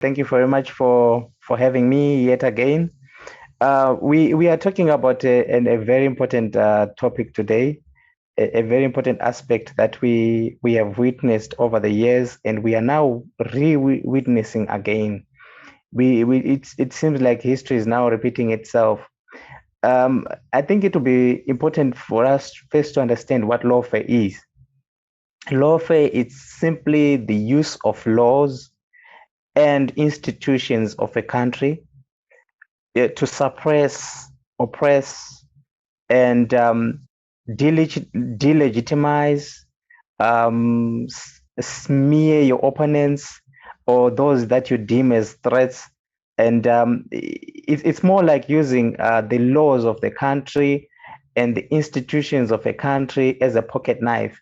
Thank you very much for having me yet again. We are talking about a very important topic today, a very important aspect that we have witnessed over the years, and we are now re-witnessing again. It seems like history is now repeating itself. I think it will be important for us first to understand what lawfare is. Lawfare is simply the use of laws and institutions of a country to suppress, oppress, and delegitimize, smear your opponents or those that you deem as threats. And it's more like using the laws of the country and the institutions of a country as a pocket knife,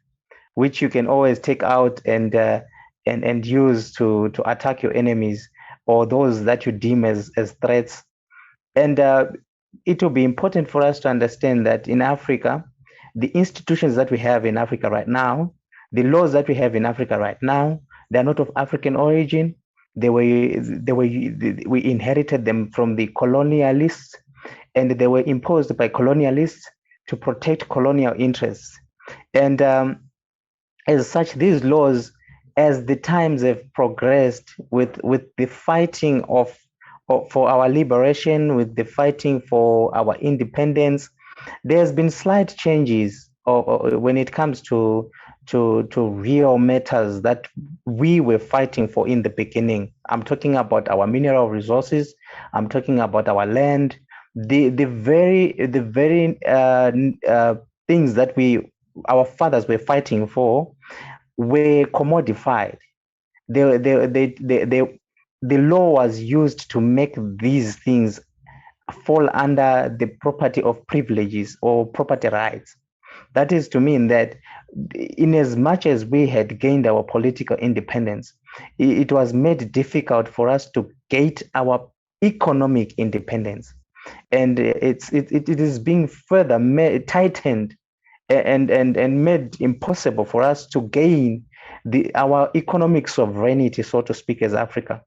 which you can always take out and use to attack your enemies or those that you deem as threats. And it will be important for us to understand that in Africa, the institutions that we have in Africa right now, the laws that we have in Africa right now, they're not of African origin. We inherited them from the colonialists, and they were imposed by colonialists to protect colonial interests. And as such, these laws, as the times have progressed with the fighting for our liberation, with the fighting for our independence, there's been slight changes when it comes to real matters that we were fighting for in the beginning. I'm talking about our mineral resources. I'm talking about our land. The very things that our fathers were fighting for were commodified. The law was used to make these things fall under the property of privileges or property rights. That is to mean that in as much as we had gained our political independence, it was made difficult for us to gate our economic independence. And it is being further tightened and made impossible for us to gain our economic sovereignty, so to speak, as Africa,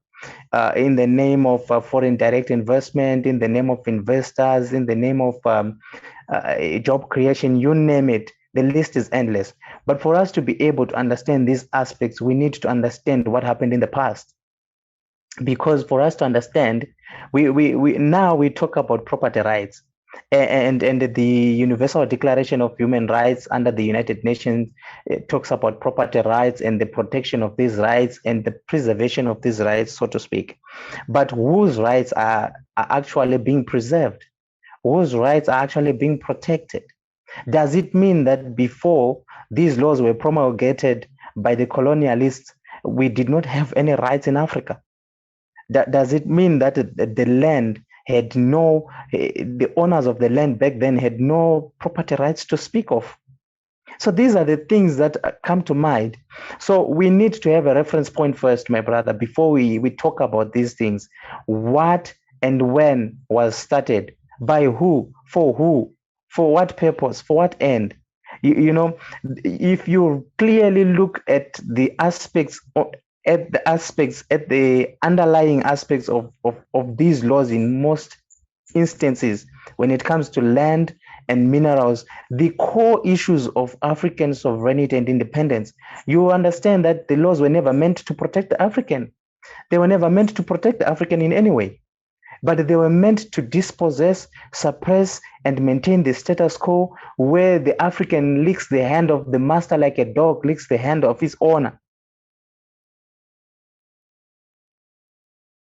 in the name of foreign direct investment, in the name of investors, in the name of job creation, you name it. The list is endless. But for us to be able to understand these aspects, we need to understand what happened in the past. Because for us to understand, now we talk about property rights, and the Universal Declaration of Human Rights under the United Nations, it talks about property rights and the protection of these rights and the preservation of these rights, so to speak. But whose rights are actually being preserved? Whose rights are actually being protected? Does it mean that before these laws were promulgated by the colonialists, we did not have any rights in Africa? Does it mean that the land had the owners of the land back then had no property rights to speak of? So these are the things that come to mind. So we need to have a reference point first, my brother, before we talk about these things. What and when was started? By who? For what purpose? For what end? If you clearly look at the aspects at the underlying aspects of these laws in most instances, when it comes to land and minerals, the core issues of African sovereignty and independence, you understand that the laws were never meant to protect the African. They were never meant to protect the African in any way, but they were meant to dispossess, suppress, and maintain the status quo where the African licks the hand of the master like a dog licks the hand of his owner.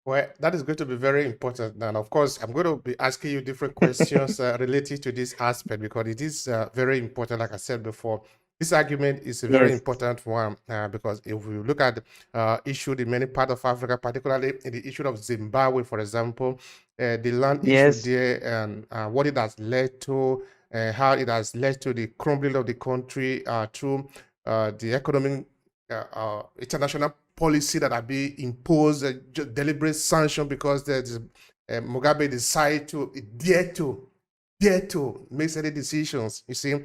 Well, that is going to be very important. And of course, I'm going to be asking you different questions related to this aspect because it is very important. Like I said before, this argument is a very Yes. important one because if we look at issue in many parts of Africa, particularly in the issue of Zimbabwe, for example, the land issue Yes. there and what it has led to, how it has led to the crumbling of the country through the economic international policy that are being imposed, deliberate sanction because there's Mugabe decided to dare to make certain decisions. You see,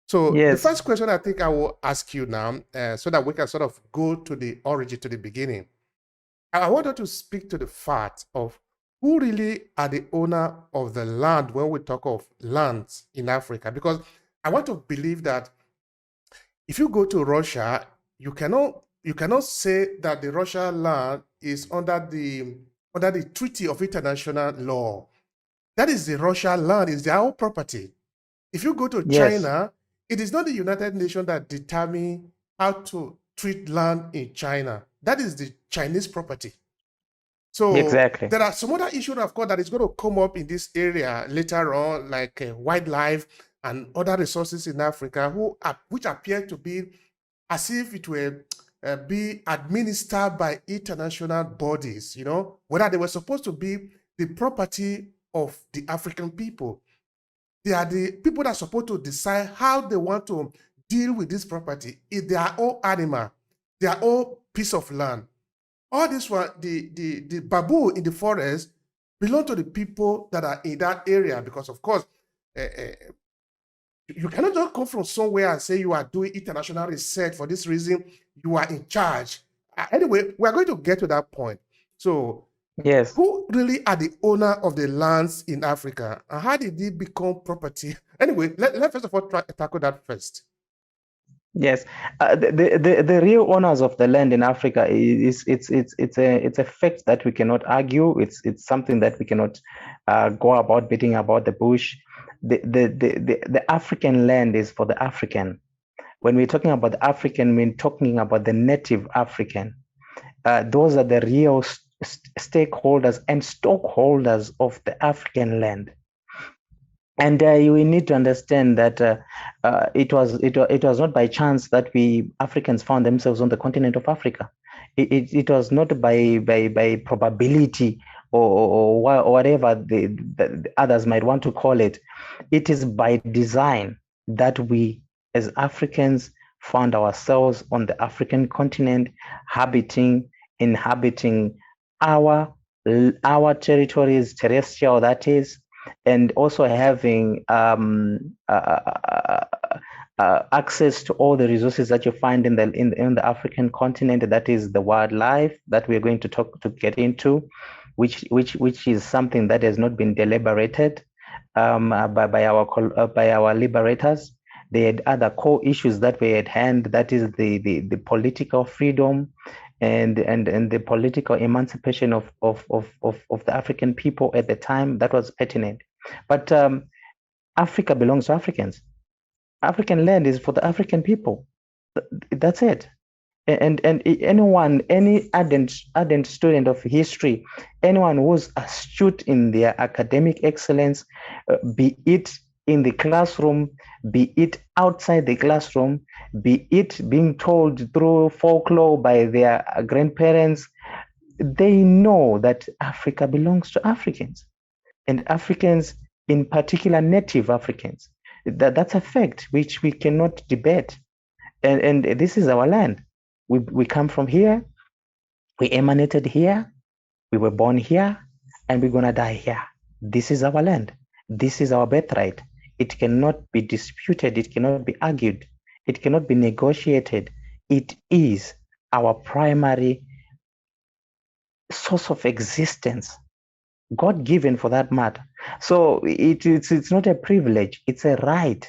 so the Yes. first question I think I will ask you now, so that we can sort of go to the origin, to the beginning. I want her to speak to the fact of who really are the owner of the land when we talk of lands in Africa. Because I want to believe that if you go to Russia, you cannot say that the Russian land is under the Treaty of International Law. That is the Russian land, is their own property. If you go to Yes, China, it is not the United Nations that determine how to treat land in China. That is the Chinese property. So exactly. there are some other issues, of course, that is going to come up in this area later on, like wildlife and other resources in Africa, which appear to be as if it were be administered by international bodies. Whether they were supposed to be the property of the African people. They are the people that are supposed to decide how they want to deal with this property. If they are all animal, they are all piece of land. All this one, the baboon in the forest belong to the people that are in that area, because of course, you cannot just come from somewhere and say you are doing international research for this reason, you are in charge. Anyway, we are going to get to that point. So Yes. who really are the owner of the lands in Africa, and how did it become property? Anyway, let first of all tackle that first. Yes, the real owners of the land in Africa is it's a fact that we cannot argue. It's something that we cannot go about beating about the bush. The African land is for the African. When we're talking about the African, we're talking about the native African. Those are the real stakeholders and stockholders of the African land. And you need to understand that it was not by chance that we Africans found themselves on the continent of Africa. It was not by probability or whatever the others might want to call it. It is by design that we, as Africans, found ourselves on the African continent, inhabiting our territories, terrestrial, that is, and also having access to all the resources that you find in the African continent. That is the wildlife that we're going to get into, which is something that has not been deliberated by our liberators. They had other core issues that were at hand. That is the political freedom and the political emancipation of the African people at the time. That was pertinent. But Africa belongs to Africans. African land is for the African people. That's it. And any ardent student of history, anyone who's astute in their academic excellence, be it in the classroom, be it outside the classroom, be it being told through folklore by their grandparents, they know that Africa belongs to Africans, and Africans, in particular native Africans. That's a fact which we cannot debate. And this is our land. We come from here, we emanated here, we were born here, and we're going to die here. This is our land. This is our birthright. It cannot be disputed. It cannot be argued. It cannot be negotiated. It is our primary source of existence, God given for that matter. So it's not a privilege, it's a right.